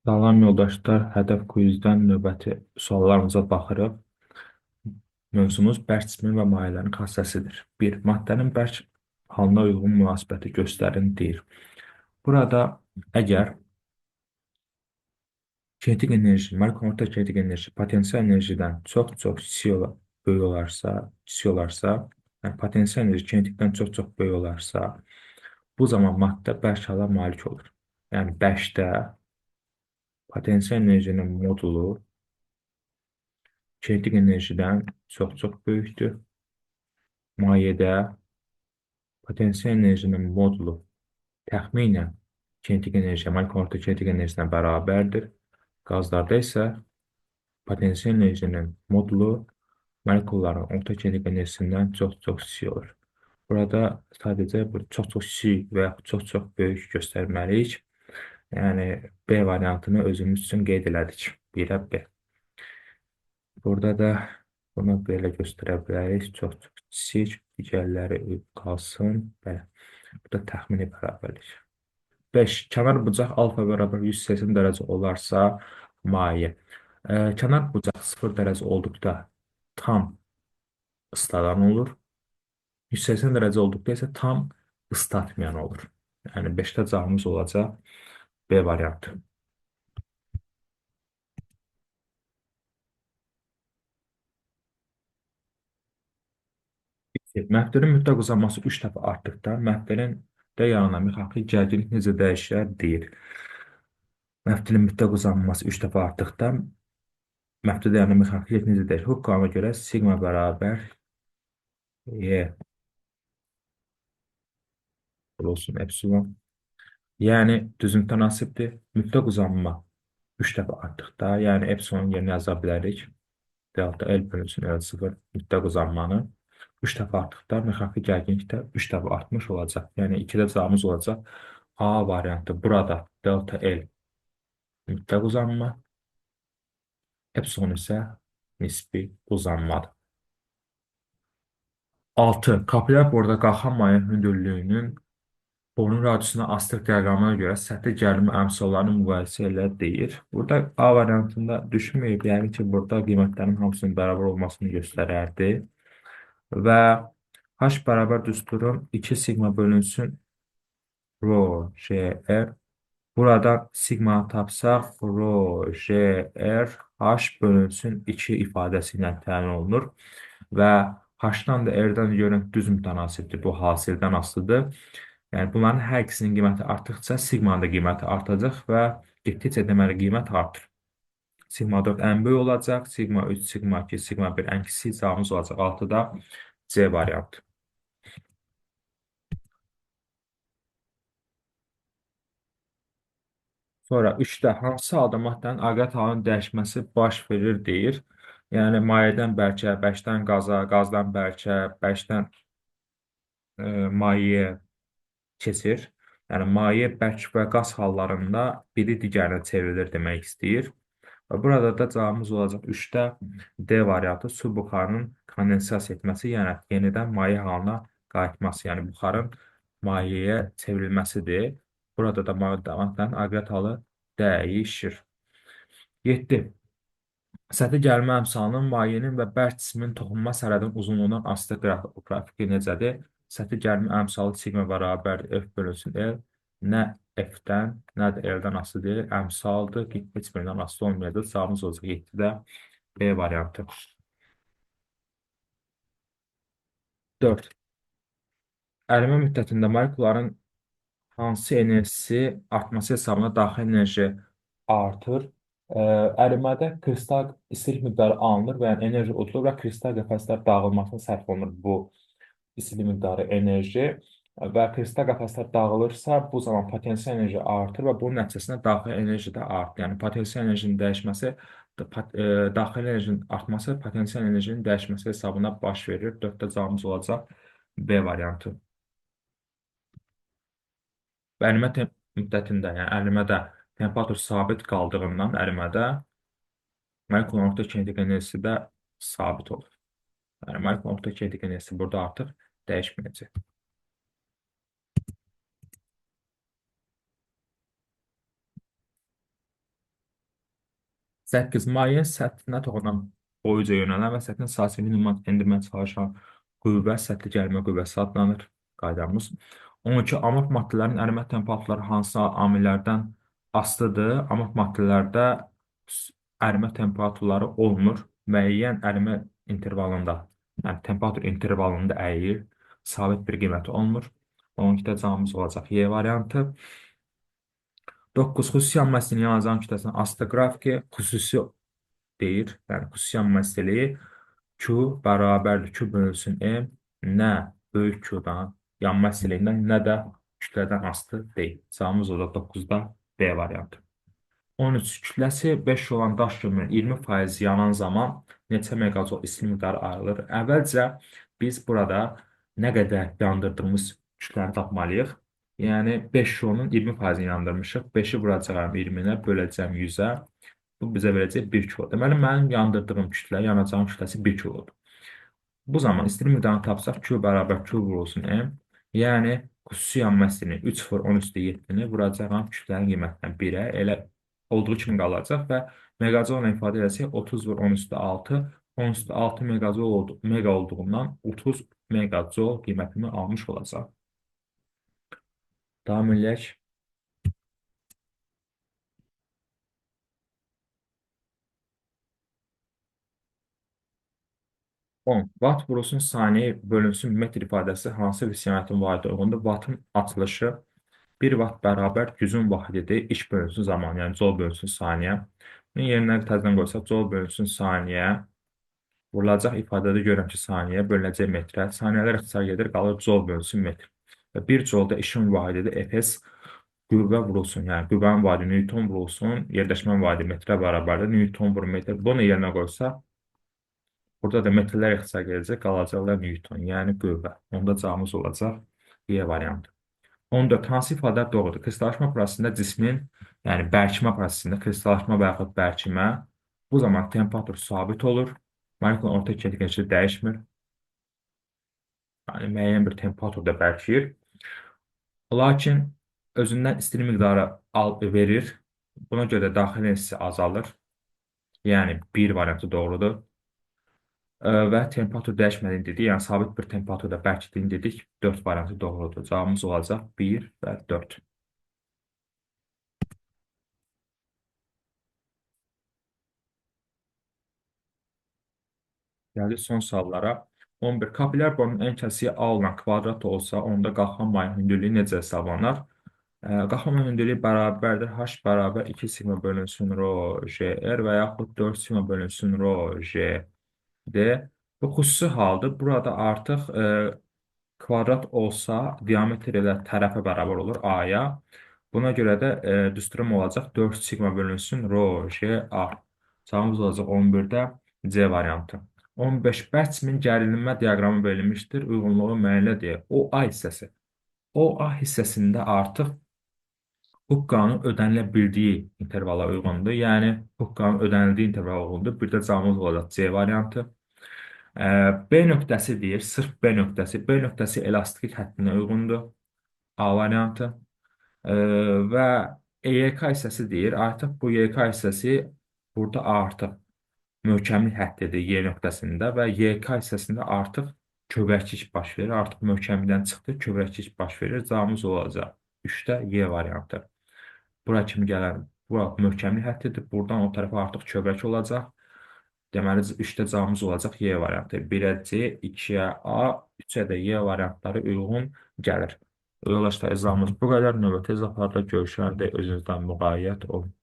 Salam yoldaşlar, Hədəf Quizdən növbəti suallarımıza baxırıq. Mövzumuz bərk cismin və mayələrin xassəsidir. 1. Maddənin bərk halına uyğun münasibəti göstərin deyir. Burada əgər kinetik enerji, molekulyar kinetik enerji potensial enerjidən çox-çox böyük olarsa, yəni potensial enerji kinetikdən çox-çox böyük olarsa, bu zaman maddə bərk hala malik olur. Yəni bərkdə potensial enerjinin modulu kinetik enerjidən çox-çox böyükdür. Mayedə potensial enerjinin modulu təxminən kinetik enerjiyə, molekulyar kinetik enerjisinə bərabərdir. Qazlarda isə potensial enerjinin modulu molekulların orta kinetik enerjisindən çox-çox kiçik olur. Burada sadəcə bu çox-çox kiçik və yaxud çox-çox böyük göstərməliyik. Yəni B variantını özümüz üçün qeyd elədik. 1-ə B. Burada da bunu belə göstərə bilərik. Çox-çox kiçik, digərləri qalsın. Bəli. Bu da təxmini bərabərlik. 5. Kənar bucaq alfa bərabər 180 dərəcə olarsa maye. Kənar bucaq 0 dərəcə olduqda tam ısladan olur. 180 dərəcə olduqda isə tam ıslatmayan olur. Yəni 5-də cavabımız olacaq B variantı. Məftilin mütləq uzanması 3 dəfə artdıqda məftilin də yaranan mexaniki gərginlik necə dəyişər deyir. Məftilin mütləq uzanması 3 dəfə artdıqda məftildə yaranan mexaniki gərginlik necə dəyişir? Hooke qanuna görə sigma bərabər Y olsun epsilon. Yəni düzüm tənasibdir. Mütləq uzanma 3 dəfə artdıqda, yəni epsilonun yerinə yaza bilərik. Delta L bölünsün L0 mütləq uzanmanı 3 dəfə artdıqda mexaniki gərginlik də 3 dəfə artmış olacaq. Yəni 2-də cavabımız olacaq A variantı. Burada delta L mütləq uzanma, epsilon isə nisbi uzanmadır. 6. Kapillər borda qalxan mayenin hündürlüyünün borunun radiusuna astık diaqramına görə səthi gərilmə əmsallarını müqayisə elə deyir. Burada A variantında düşünməyib, yəni ki, burada qiymətlərin hamısının bərabər olmasını göstərərdi. Və H bərabər düsturun 2 sigma bölünsün rho GR. Burada sigma tapsaq rho GR H bölünsün 2 ifadəsi ilə təyin olunur. Və H-dan da R-dən görünən düz mütənasibdir. Bu hasildən asılıdır. Yəni bunların hər ikisinin qiyməti artdıqca sigmanın da qiyməti artacaq və getdikcə deməli qiymət artır. Sigma 4 ən böyük olacaq, sigma 3, sigma 2, sigma 1 ən kiçik cavabımız olacaq 6-da C variantı. Sonra 3-də hansı halda maddənin aqrət halının dəyişməsi baş verir deyir. Yəni mayədən bərkə, bərkdən qaza, qazdan bərkə, bərkdən mayəyə keçir. Yəni maye bərk və qaz hallarında biri digərinə çevrilir demək istəyir. Və burada da cavabımız olacaq 3-də D variantı su buxarının kondensasiya etməsi, yəni yenidən maye halına qayıtması, yəni buxarın mayəyə çevrilməsidir. Burada da maddənin aqrət halı dəyişir. 7. Səthi gəlmə əmsalının mayenin və bərk cismin toxunma sərhədinin uzunluğundan asılı qrafiki necədir? Səthi gəlmə əmsalı sigma bərabər F bölünsün L. Nə F-dən, nə də L-dən asılı deyil. Əmsaldır, heç birindən asılı olmayacaq. Cavabımız olacaq 7-də B variantı. 4. Ərimə müddətində molekuların hansı enerjisi artması hesabına daxil enerji artır? Ərimədə kristal istilik miqdarı alınır və yəni enerji udulur və kristal qəfəslər dağılmasına sərf olunur bu istilik miqdarı enerji və kristal qəfəslər dağılırsa bu zaman potensial enerji artır və bunun nəticəsində daxili enerji də artır. Yəni potensial enerjinin dəyişməsi daxili enerjinin artması potensial enerjinin dəyişməsi hesabına baş verir. 4-də cavabımız olacaq B variantı. Və ərimə müddətində, yəni ərimədə temperatur sabit qaldığından ərimədə molekul nöqtə kinetik enerjisi də sabit olur. Yəni molekul nöqtə kinetik enerjisi burada artıq dəyişməyəcək. 8 maye səthinə toxunan boyuca yönələn və səthin sahəsini endirməyə çalışan qüvvə səthi gəlmə qüvvəsi adlanır. Qaydamız. 12. Amorf maddələrin ərimə temperaturları hansı amillərdən asılıdır? Amorf maddələrdə ərimə temperaturları olmur. Müəyyən ərimə intervalında, yəni temperatur intervalında əyir. Sabit bir qiyməti olmur. 12-də cavabımız olacaq Y variantı. 9. Xüsusi yanmasının yanacağın kütləsinin asitə qrafiki xüsusi deyir. Yəni xüsusi yanmasılığı Q bərabərdir Q bölünsün M, nə böyük Q-dan yanma istiliyindən, nə də kütlədən asılı deyil. Cavabımız olacaq 9-da B variantı. 13. Kütləsi 5 olan daş kömürün 20% yanan zaman neçə meqacol isti miqdarı ayrılır? Əvvəlcə biz burada nə qədər yandırdığımız kütlələri tapmalıyıq. Yəni 5 kilonun 20%-ni yandırmışıq. 5-i vuracağım 20-nə, böləcəm 100-ə. Bu bizə verəcək 1 kilo. Deməli, mənim yandırdığım kütlə, yanacağım kütləsi 1 kilodur. Bu zaman istili miqdarını tapsaq, Q bərabər Q vurulsun M. Yəni, xüsusi yanma istiliyini 3 vur 10 üstü 7-ni vuracağım kütlənin qiymətindən 1-ə. Elə olduğu kimi qalacaq və meqacolla ifadə edəcək 30 vur 10 üstü 6. 10 üstü 6 mega olduğundan 30 megacol qiymətini almış olacaq. Davam edək. 10. Watt vurulsun saniyə bölünsün metr ifadəsi hansı bir simetin vahidi uyğundur? Wattın açılışı 1 watt bərabər gücün vahididir. İş bölünsün zaman, yəni jol bölünsün saniyə. Bunun yerinə təzədən qoysaq, jol bölünsün saniyə. Vurulacaq ifadədə görürəm ki, saniyə bölünəcək metrə. Saniyələr ixtisar gedir, qalır jol bölünsün metr. Və 1 jolda işin vahididir. Efes qüvvə vurulsun, yəni qüvvənin vahidi Newton vurulsun, yerləşmənin vahidi metrə bərabərdir. Newton vur metr. Bunu yerinə qoysaq, burada da metrlər ixtisar edəcək, qalacaqlar Newton, yəni qüvvə. Onda cavabımız olacaq Y variantı. 14. Hansı ifadələr doğrudur? Kristallaşma prosesində cismin, yəni bərkimə prosesində kristallaşma və yaxud bərkimə bu zaman temperatur sabit olur. Molekulun orta çəkiləşi dəyişmir. Yəni müəyyən bir temperaturda bərkiyir. Lakin özündən istili miqdarı verir. Buna görə daxil enerjisi azalır. Yəni 1 variantı doğrudur. Və temperatur dəyişmədiyini dedik, yəni sabit bir temperaturda bərkidiyini dedik, 4 variantı doğrudur. Cavabımız olacaq 1 və 4. Gəldik son suallara. 11. Kapillər borunun ən kəsiyi A olan kvadrat olsa, onda qalxan mayın hündürlüyü necə hesablanır? Qalxan mayın hündürlüyü bərabərdir. H bərabər 2 sigma bölünsün rho JR və yaxud 4 sigma bölünsün rho JD. Bu xüsusi haldır. Burada artıq kvadrat olsa, diametr ilə tərəfə bərabər olur A-ya. Buna görə də düsturum olacaq 4 sigma bölünsün rho JA. Cavabımız olacaq 11-də C variantı. 15. Bərk cimin gərilmə diaqramı verilmişdir. Uyğunluğu müəyyənlə deyək. OA hissəsi. OA hissəsində artıq Hukkanın ödənilə bildiyi intervala uyğundur. Yəni, Hukkanın ödənildiyi intervala uyğundur. Bir də cavabımız olacaq C variantı. B nöqtəsi deyir, sırf B nöqtəsi. B nöqtəsi elastik həddinə uyğundur. A variantı. Və YK hissəsi deyir, artıq bu YK hissəsi burada artıq möhkəmlik həddidir Y nöqtəsində və YK hissəsində artıq kövrəklik baş verir. Artıq möhkəmlikdən çıxdı, kövrəklik baş verir. Cavabımız olacaq 3-də Y variantı. Bura kimi gələn, bura möhkəmlik həddidir. Buradan o tərəfə artıq kövrək olacaq. Deməli, 3-də cavabımız olacaq Y variantı. 1-ə C, 2-yə A, 3-ə də Y variantları uyğun gəlir. Yoldaşlar, izahımız bu qədər. Növbəti izahlarda görüşəndə özünüzdən müğayət olun.